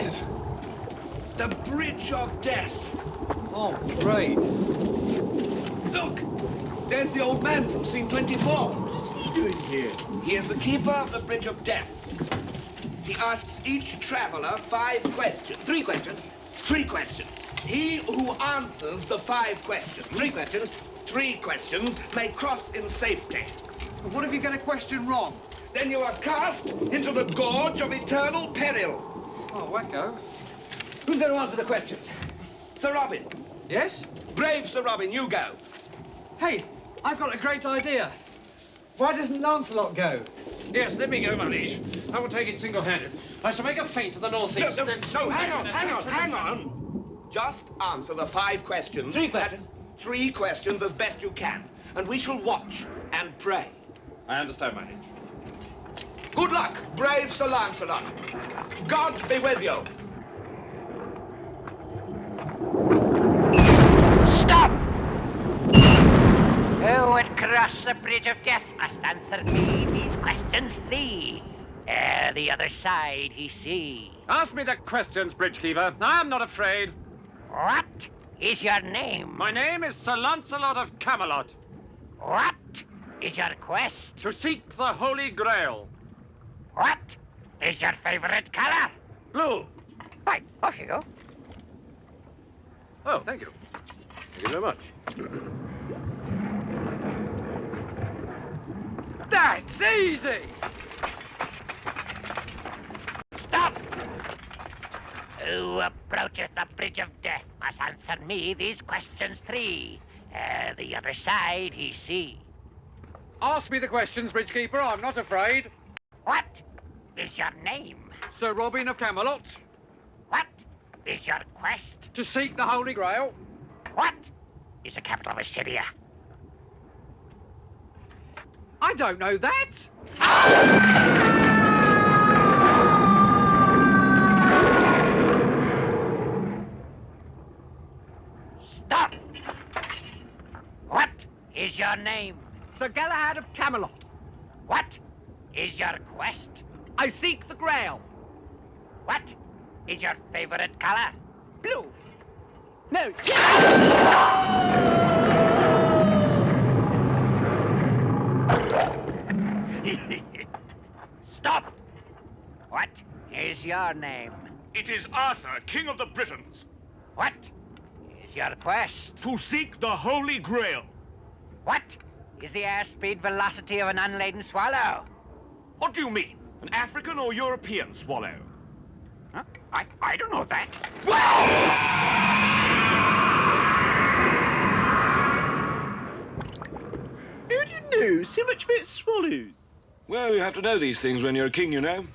it? The Bridge of Death. Oh, great. Look, there's the old man from scene 24. What is he doing here? He is the keeper of the Bridge of Death. He asks each traveler 5 questions. 3 questions. 3 questions. He who answers the 5 questions. 3 questions. 3 questions may cross in safety. But what if you get a question wrong? Then you are cast into the gorge of eternal peril. Oh, wacko. Who's going to answer the questions? Sir Robin. Yes? Brave Sir Robin, you go. Hey, I've got a great idea. Why doesn't Lancelot go? Yes, let me go, my liege. I will take it single-handed. I shall make a feint to the northeast. No, hang on. Just answer the 5 questions. 3 questions. 3 questions as best you can. And we shall watch and pray. I understand, my liege. Good luck, brave Sir Lancelot. God be with you. Stop! Who would cross the Bridge of Death must answer me these questions 3. Ere the other side he see. Ask me the questions, Bridgekeeper. I am not afraid. What is your name? My name is Sir Lancelot of Camelot. What is your quest? To seek the Holy Grail. What is your favorite color? Blue. Right, off you go. Oh, thank you. Thank you very much. That's easy! Stop! Who approacheth the Bridge of Death must answer me these questions 3. Ere the other side he see. Ask me the questions, Bridgekeeper. I'm not afraid. What is your name? Sir Robin of Camelot. What is your quest? To seek the Holy Grail. What is the capital of Assyria? I don't know that. Stop! What is your name? Sir Galahad of Camelot. What is your quest? I seek the Grail. What is your favorite color? Blue. No. Stop! What is your name? It is Arthur, King of the Britons, What is your quest? to seek the Holy Grail. What is the airspeed velocity of an unladen swallow? What do you mean? An African or European swallow? Huh? I don't know that. Who do you know so much about swallows? Well, you have to know these things when you're a king, you know.